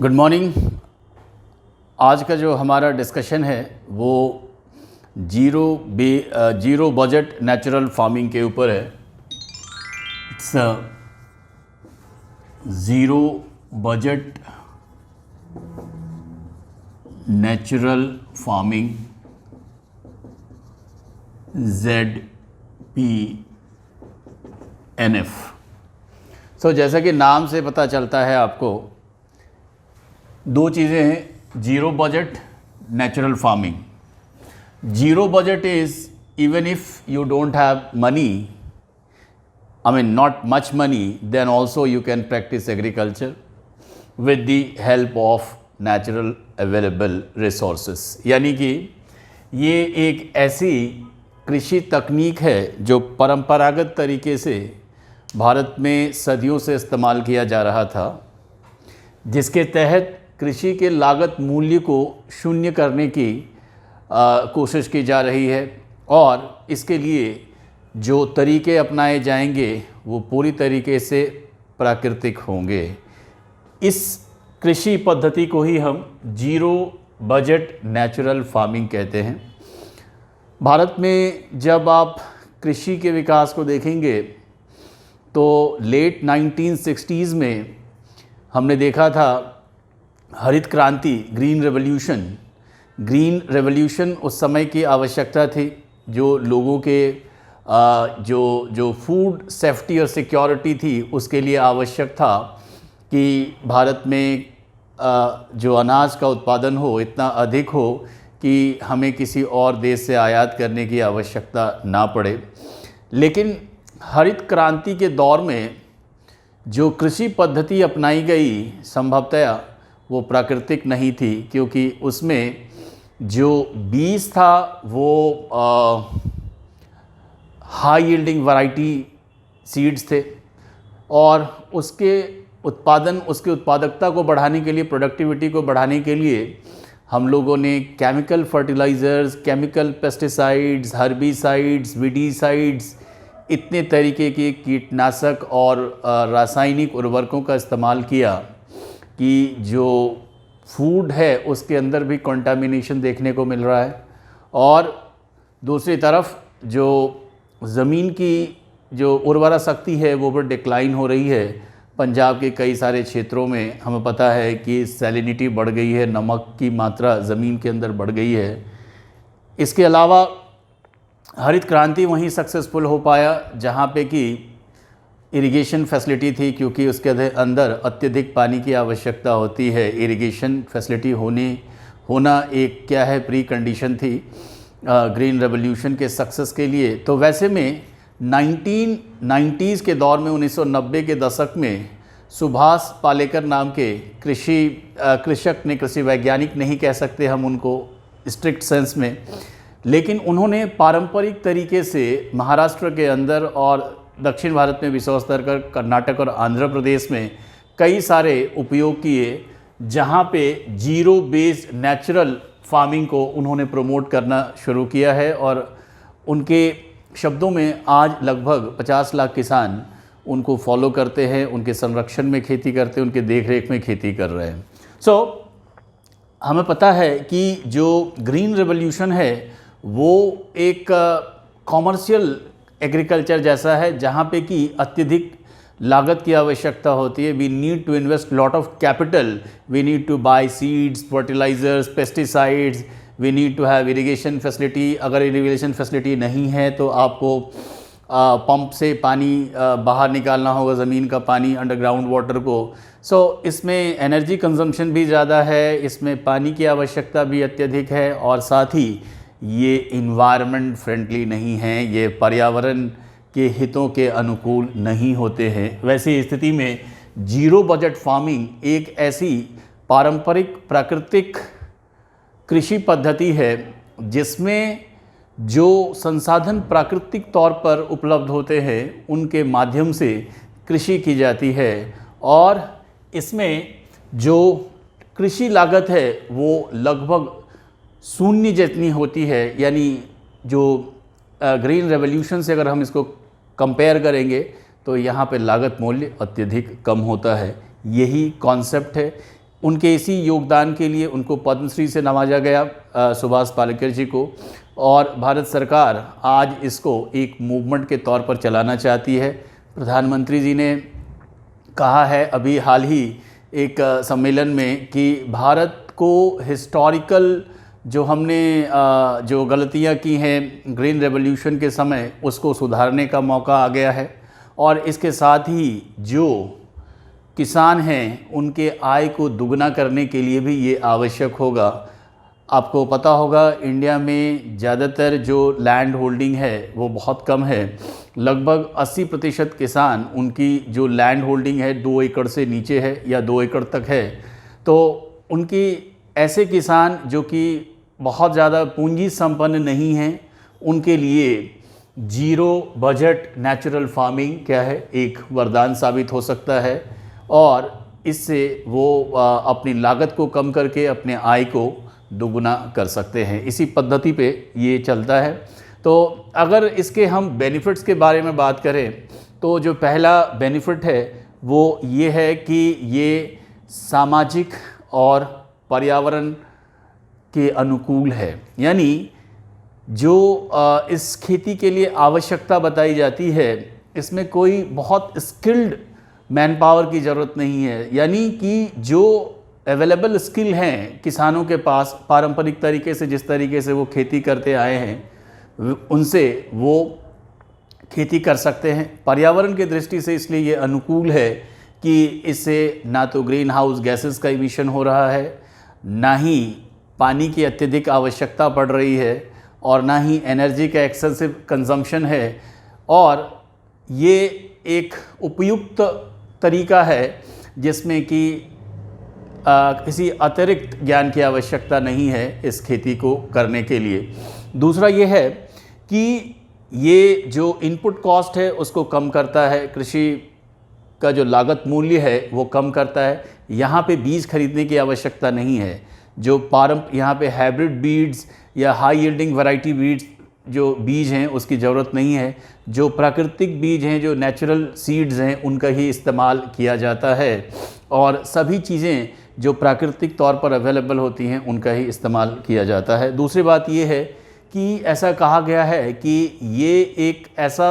Good morning. आज का जो हमारा डिस्कशन है वो जीरो बजट नेचुरल फार्मिंग के ऊपर है। It's zero budget natural farming ZPNF। जैसा कि नाम से पता चलता है आपको, दो चीज़ें हैं। Zero budget natural farming. Zero budget is even if you don't have money, I mean not much money, then also you can practice agriculture with the help of natural available resources. यानी कि ये एक ऐसी कृषि तकनीक है जो परंपरागत तरीके से भारत में सदियों से इस्तेमाल किया जा रहा था, जिसके तहत कृषि के लागत मूल्य को शून्य करने की कोशिश की जा रही है। और इसके लिए जो तरीके अपनाए जाएंगे वो पूरी तरीके से प्राकृतिक होंगे। इस कृषि पद्धति को ही हम जीरो बजट नेचुरल फार्मिंग कहते हैं। भारत में जब आप कृषि के विकास को देखेंगे तो लेट 1960s में हमने देखा था हरित क्रांति, ग्रीन रेवोल्यूशन उस समय की आवश्यकता थी। जो लोगों के जो फूड सेफ्टी और सिक्योरिटी थी उसके लिए आवश्यक था कि भारत में जो अनाज का उत्पादन हो इतना अधिक हो कि हमें किसी और देश से आयात करने की आवश्यकता ना पड़े। लेकिन हरित क्रांति के दौर में जो कृषि पद्धति अपनाई गई संभवतः वो प्राकृतिक नहीं थी, क्योंकि उसमें जो बीज था वो हाई यील्डिंग वैरायटी सीड्स थे और उसके उत्पादकता को बढ़ाने के लिए, प्रोडक्टिविटी को बढ़ाने के लिए हम लोगों ने chemical fertilisers, chemical pesticides, herbicides, weedicides, इतने तरीके के कीटनाशक और रासायनिक उर्वरकों का इस्तेमाल किया कि जो फूड है उसके अंदर भी कंटामिनेशन देखने को मिल रहा है। और दूसरी तरफ जो ज़मीन की जो उर्वरा शक्ति है वो भी डिक्लाइन हो रही है। पंजाब के कई सारे क्षेत्रों में हमें पता है कि सैलिनिटी बढ़ गई है, नमक की मात्रा ज़मीन के अंदर बढ़ गई है। इसके अलावा हरित क्रांति वहीं सक्सेसफुल हो पाया जहाँ पे कि इरिगेशन फैसिलिटी थी, क्योंकि उसके अंदर अत्यधिक पानी की आवश्यकता होती है। इरिगेशन फैसिलिटी होना एक क्या है, प्री कंडीशन थी ग्रीन रेवोल्यूशन के सक्सेस के लिए। तो वैसे में 1990s के दौर में, 1990 के दशक में सुभाष पालेकर नाम के कृषक ने, कृषि वैज्ञानिक नहीं कह सकते हम उनको स्ट्रिक्ट सेंस में, लेकिन उन्होंने पारंपरिक तरीके से महाराष्ट्र के अंदर और दक्षिण भारत में विश्व स्तर का कर्नाटक और आंध्र प्रदेश में कई सारे उपयोग किए, जहाँ पे जीरो बेस्ड नेचुरल फार्मिंग को उन्होंने प्रमोट करना शुरू किया है। और उनके शब्दों में आज लगभग 50 लाख किसान उनको फॉलो करते हैं, उनके संरक्षण में खेती करते हैं, उनके देखरेख में खेती कर रहे हैं। हमें पता है कि जो ग्रीन रेवोल्यूशन है वो एक कॉमर्शियल एग्रीकल्चर जैसा है, जहाँ पे कि अत्यधिक लागत की आवश्यकता होती है। We need to invest lot of capital, we need to buy seeds, fertilisers, pesticides, we need to have irrigation facility. अगर इरिगेशन फैसिलिटी नहीं है तो आपको पंप से पानी बाहर निकालना होगा, ज़मीन का पानी, अंडरग्राउंड वाटर को। इसमें एनर्जी कंजम्पशन भी ज़्यादा है, इसमें पानी की आवश्यकता भी अत्यधिक है, और साथ ही ये इन्वायरमेंट फ्रेंडली नहीं है, ये पर्यावरण के हितों के अनुकूल नहीं होते हैं। वैसी स्थिति में जीरो बजट फार्मिंग एक ऐसी पारंपरिक प्राकृतिक कृषि पद्धति है जिसमें जो संसाधन प्राकृतिक तौर पर उपलब्ध होते हैं उनके माध्यम से कृषि की जाती है। और इसमें जो कृषि लागत है वो लगभग शून्य जितनी होती है। यानी जो ग्रीन रेवोल्यूशन से अगर हम इसको कंपेयर करेंगे तो यहाँ पे लागत मूल्य अत्यधिक कम होता है। यही कॉन्सेप्ट है। उनके इसी योगदान के लिए उनको पद्मश्री से नवाजा गया, सुभाष पालेकर जी को। और भारत सरकार आज इसको एक मूवमेंट के तौर पर चलाना चाहती है। प्रधानमंत्री जी ने कहा है अभी हाल ही एक सम्मेलन में कि भारत को हिस्टोरिकल जो हमने जो गलतियां की हैं ग्रीन रेवोल्यूशन के समय, उसको सुधारने का मौका आ गया है। और इसके साथ ही जो किसान हैं उनके आय को दुगना करने के लिए भी ये आवश्यक होगा। आपको पता होगा इंडिया में ज़्यादातर जो लैंड होल्डिंग है वो बहुत कम है। लगभग 80% किसान उनकी जो लैंड होल्डिंग है 2 एकड़ से नीचे है या 2 एकड़ तक है। तो उनकी ऐसे किसान जो कि बहुत ज़्यादा पूंजी संपन्न नहीं हैं, उनके लिए जीरो बजट नेचुरल फार्मिंग क्या है, एक वरदान साबित हो सकता है। और इससे वो अपनी लागत को कम करके अपने आय को दुगुना कर सकते हैं। इसी पद्धति पे ये चलता है। तो अगर इसके हम बेनिफिट्स के बारे में बात करें तो जो पहला बेनिफिट है वो ये है कि ये सामाजिक और पर्यावरण के अनुकूल है। यानी जो इस खेती के लिए आवश्यकता बताई जाती है, इसमें कोई बहुत स्किल्ड मैन पावर की ज़रूरत नहीं है। यानी कि जो अवेलेबल स्किल हैं किसानों के पास, पारंपरिक तरीके से जिस तरीके से वो खेती करते आए हैं, उनसे वो खेती कर सकते हैं। पर्यावरण की दृष्टि से इसलिए ये अनुकूल है कि इससे ना तो ग्रीन हाउस गैसेस का इमिशन हो रहा है, ना ही पानी की अत्यधिक आवश्यकता पड़ रही है, और ना ही एनर्जी का एक्सेसिव कंजम्पशन है। और ये एक उपयुक्त तरीका है जिसमें कि किसी अतिरिक्त ज्ञान की आवश्यकता नहीं है इस खेती को करने के लिए। दूसरा ये है कि ये जो इनपुट कॉस्ट है उसको कम करता है, कृषि का जो लागत मूल्य है वो कम करता है। यहाँ पे बीज खरीदने की आवश्यकता नहीं है। जो यहाँ पे हाइब्रिड बीड्स या हाई यील्डिंग वैरायटी बीड्स जो बीज हैं उसकी ज़रूरत नहीं है। जो प्राकृतिक बीज हैं, जो नेचुरल सीड्स हैं, उनका ही इस्तेमाल किया जाता है। और सभी चीज़ें जो प्राकृतिक तौर पर अवेलेबल होती हैं उनका ही इस्तेमाल किया जाता है। दूसरी बात ये है कि ऐसा कहा गया है कि ये एक ऐसा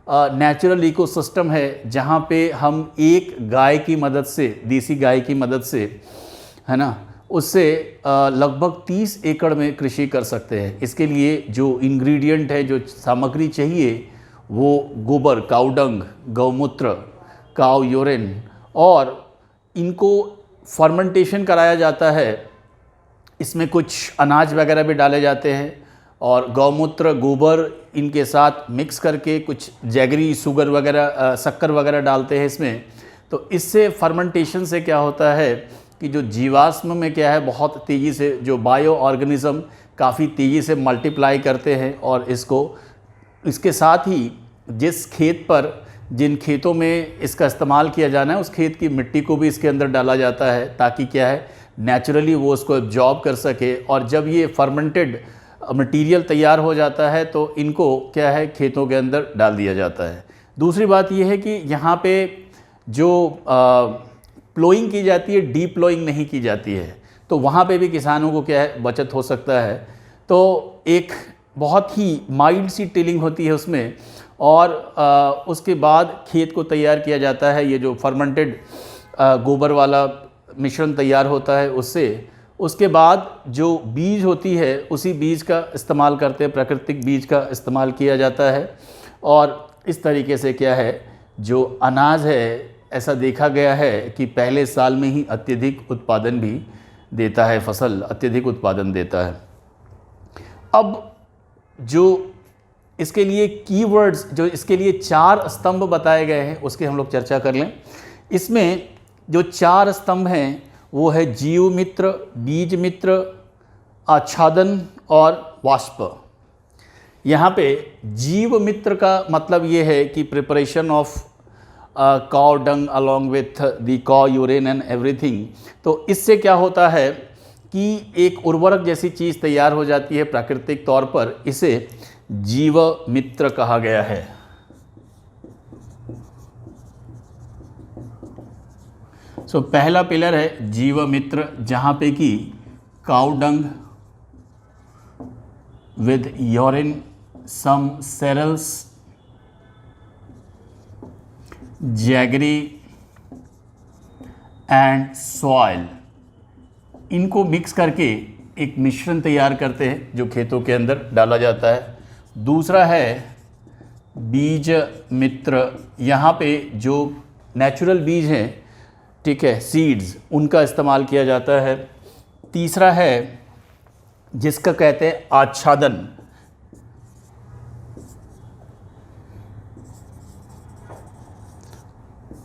नेचुरल इकोसिस्टम है जहाँ पे हम एक गाय की मदद से, देसी गाय की मदद से, है ना, उससे लगभग 30 एकड़ में कृषि कर सकते हैं। इसके लिए जो इंग्रेडिएंट है, जो सामग्री चाहिए, वो गोबर, काउडंग, गौमूत्र, काउ यूरिन, और इनको फर्मेंटेशन कराया जाता है। इसमें कुछ अनाज वगैरह भी डाले जाते हैं और गौमूत्र, गोबर इनके साथ मिक्स करके कुछ जैगरी, शुगर वगैरह, शक्कर वगैरह डालते हैं इसमें। तो इससे फर्मेंटेशन से क्या होता है कि जो जीवाश्म में क्या है, बहुत तेज़ी से जो बायो ऑर्गेनिज़म काफ़ी तेज़ी से मल्टीप्लाई करते हैं। और इसके साथ ही जिस खेत पर, जिन खेतों में इसका इस्तेमाल किया जाना है, उस खेत की मिट्टी को भी इसके अंदर डाला जाता है ताकि क्या है, नेचुरली वो उसको एब्जॉर्ब कर सके। और जब ये फर्मेंटेड मटेरियल तैयार हो जाता है तो इनको क्या है, खेतों के अंदर डाल दिया जाता है। दूसरी बात ये है कि यहाँ पे जो प्लोइंग की जाती है, डी प्लोइंग नहीं की जाती है। तो वहाँ पे भी किसानों को क्या है, बचत हो सकता है। तो एक बहुत ही माइल्ड सी टिलिंग होती है उसमें, और उसके बाद खेत को तैयार किया जाता है। ये जो फर्मेंटेड गोबर वाला मिश्रण तैयार होता है उससे, उसके बाद जो बीज होती है उसी बीज का इस्तेमाल करते हैं, प्राकृतिक बीज का इस्तेमाल किया जाता है। और इस तरीके से क्या है, जो अनाज है, ऐसा देखा गया है कि पहले साल में ही अत्यधिक उत्पादन भी देता है, फसल अत्यधिक उत्पादन देता है। अब जो इसके लिए कीवर्ड्स, जो इसके लिए 4 स्तंभ बताए गए हैं, उसकी हम लोग चर्चा कर लें। इसमें जो 4 स्तंभ हैं वो है जीव मित्र, बीज मित्र, आच्छादन और वाष्प। यहाँ पे जीव मित्र का मतलब ये है कि preparation of cow dung along with the cow urine and everything. तो इससे क्या होता है कि एक उर्वरक जैसी चीज़ तैयार हो जाती है प्राकृतिक तौर पर। इसे जीव मित्र कहा गया है। सो पहला पिलर है जीवामित्र, जहाँ पे कि cow dung with urine, some cereals, jaggery and soil, इनको मिक्स करके एक मिश्रण तैयार करते हैं जो खेतों के अंदर डाला जाता है। दूसरा है बीज मित्र, यहाँ पे जो नेचुरल बीज हैं, ठीक है, सीड्स, उनका इस्तेमाल किया जाता है। तीसरा है जिसका कहते हैं आच्छादन,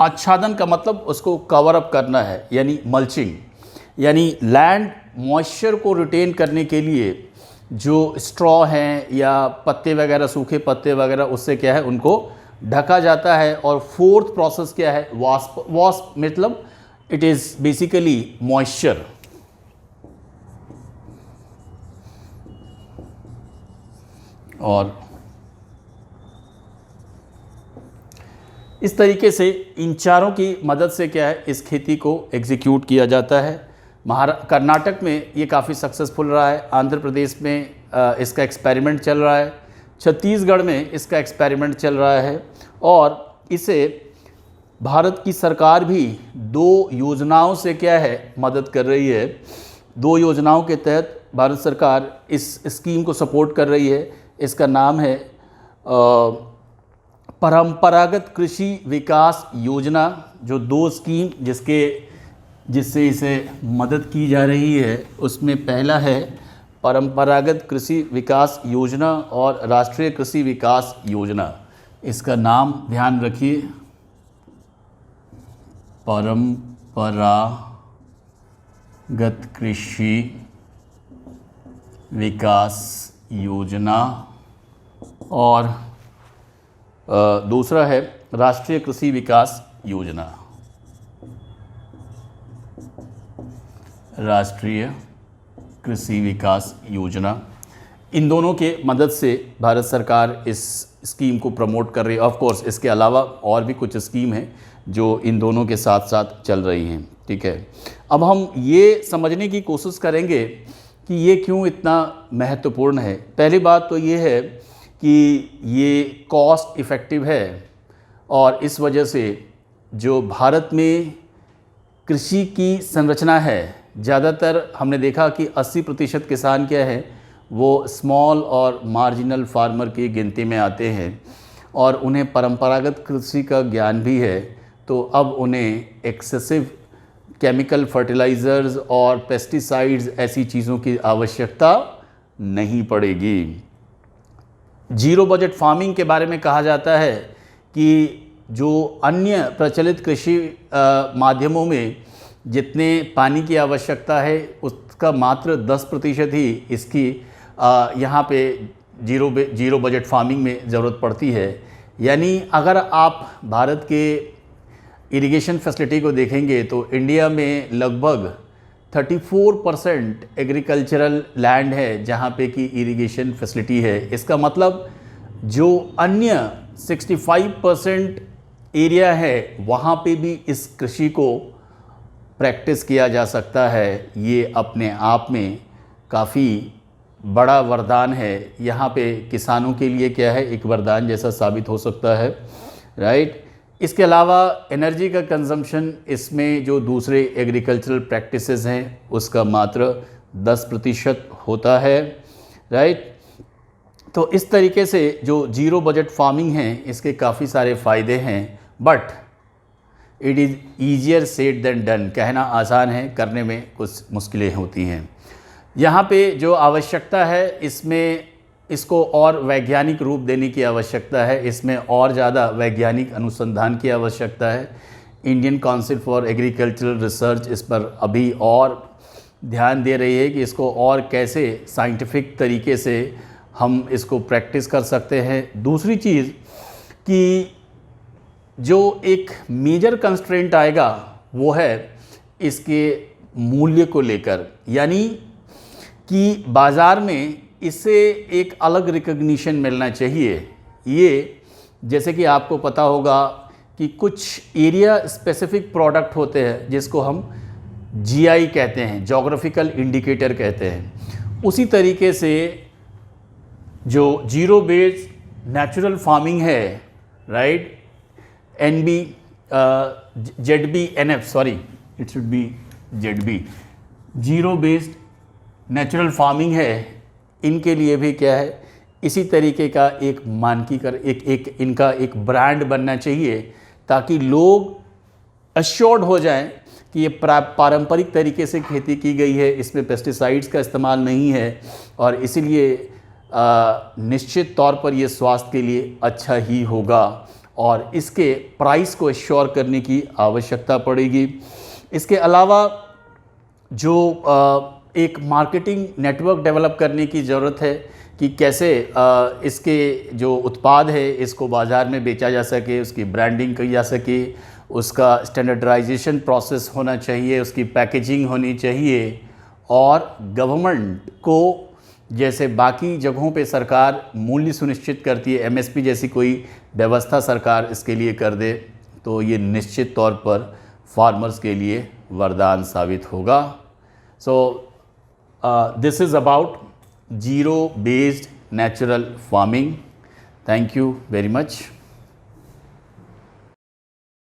आच्छादन का मतलब उसको कवर अप करना है, यानी मल्चिंग, यानी लैंड मॉइस्चर को रिटेन करने के लिए जो स्ट्रॉ हैं या पत्ते वगैरह, सूखे पत्ते वगैरह, उससे क्या है उनको ढका जाता है। और फोर्थ प्रोसेस क्या है, वास्प। वास्प मतलब इट इज़ बेसिकली मॉइस्चर। और इस तरीके से इन चारों की मदद से क्या है इस खेती को एग्जीक्यूट किया जाता है। कर्नाटक में ये काफ़ी सक्सेसफुल रहा है, आंध्र प्रदेश में इसका एक्सपेरिमेंट चल रहा है, छत्तीसगढ़ में इसका एक्सपेरिमेंट चल रहा है। और इसे भारत की सरकार भी 2 योजनाओं से क्या है मदद कर रही है। 2 योजनाओं के तहत भारत सरकार इस स्कीम को सपोर्ट कर रही है। इसका नाम है परंपरागत कृषि विकास योजना, जो 2 स्कीम जिससे इसे मदद की जा रही है, उसमें पहला है परंपरागत कृषि विकास योजना और राष्ट्रीय कृषि विकास योजना। इसका नाम ध्यान रखिए, परंपरागत कृषि विकास योजना। और दूसरा है राष्ट्रीय कृषि विकास योजना, राष्ट्रीय कृषि विकास योजना। इन दोनों के मदद से भारत सरकार इस स्कीम को प्रमोट कर रही है। ऑफ कोर्स इसके अलावा और भी कुछ स्कीम हैं जो इन दोनों के साथ साथ चल रही हैं, ठीक है। अब हम ये समझने की कोशिश करेंगे कि ये क्यों इतना महत्वपूर्ण है। पहली बात तो ये है कि ये कॉस्ट इफ़ेक्टिव है और इस वजह से जो भारत में कृषि की संरचना है, ज़्यादातर हमने देखा कि 80% किसान क्या है वो स्मॉल और मार्जिनल फार्मर की गिनती में आते हैं और उन्हें परंपरागत कृषि का ज्ञान भी है। तो अब उन्हें एक्सेसिव केमिकल फर्टिलाइज़र्स और पेस्टिसाइड्स ऐसी चीज़ों की आवश्यकता नहीं पड़ेगी। जीरो बजट फार्मिंग के बारे में कहा जाता है कि जो अन्य प्रचलित कृषि माध्यमों में जितने पानी की आवश्यकता है उसका मात्र 10% ही इसकी यहाँ पे जीरो बजट फार्मिंग में ज़रूरत पड़ती है। यानी अगर आप भारत के इरिगेशन फैसिलिटी को देखेंगे तो इंडिया में लगभग 34% एग्रीकल्चरल लैंड है जहाँ पे कि इरिगेशन फैसिलिटी है। इसका मतलब जो अन्य 65% एरिया है वहाँ पे भी इस कृषि को प्रैक्टिस किया जा सकता है। ये अपने आप में काफ़ी बड़ा वरदान है। यहाँ पे किसानों के लिए क्या है, एक वरदान जैसा साबित हो सकता है, राइट। इसके अलावा एनर्जी का कंजम्पशन इसमें जो दूसरे एग्रीकल्चरल प्रैक्टिसेस हैं उसका मात्र 10% होता है, राइट। तो इस तरीके से जो जीरो बजट फार्मिंग है इसके काफ़ी सारे फ़ायदे हैं, but it is easier said than done. कहना आसान है, करने में कुछ मुश्किलें होती हैं। यहाँ पे जो आवश्यकता है इसमें इसको और वैज्ञानिक रूप देने की आवश्यकता है, इसमें और ज़्यादा वैज्ञानिक अनुसंधान की आवश्यकता है। Indian council for agricultural research इस पर अभी और ध्यान दे रही है कि इसको और कैसे साइंटिफिक तरीके से हम इसको प्रैक्टिस कर सकते हैं। दूसरी चीज़ कि जो एक मेजर कंस्ट्रेंट आएगा वो है इसके मूल्य को लेकर, यानी कि बाज़ार में इससे एक अलग रिकग्निशन मिलना चाहिए। ये जैसे कि आपको पता होगा कि कुछ एरिया स्पेसिफिक प्रोडक्ट होते हैं जिसको हम जीआई कहते हैं, जोग्राफिकल इंडिकेटर कहते हैं। उसी तरीके से जो जीरो बेस्ड नेचुरल फार्मिंग है, right, ZBNF, sorry it should be ZB, zero based natural farming है, इनके लिए भी क्या है, इसी तरीके का एक मानकीकरण, एक इनका एक ब्रांड बनना चाहिए ताकि लोग अश्योर्ड हो जाएं कि ये पारंपरिक तरीके से खेती की गई है, इसमें पेस्टिसाइड्स का इस्तेमाल नहीं है और इसीलिए निश्चित तौर पर ये स्वास्थ्य के लिए अच्छा ही होगा और इसके प्राइस को एश्योर करने की आवश्यकता पड़ेगी। इसके अलावा जो एक मार्केटिंग नेटवर्क डेवलप करने की ज़रूरत है कि कैसे इसके जो उत्पाद है इसको बाज़ार में बेचा जा सके, उसकी ब्रांडिंग की जा सके, उसका स्टैंडर्डाइजेशन प्रोसेस होना चाहिए, उसकी पैकेजिंग होनी चाहिए और गवर्नमेंट को जैसे बाकी जगहों पे सरकार मूल्य सुनिश्चित करती है, MSP जैसी कोई व्यवस्था सरकार इसके लिए कर दे तो ये निश्चित तौर पर फार्मर्स के लिए वरदान साबित होगा। So this is about zero based natural farming. Thank you very much.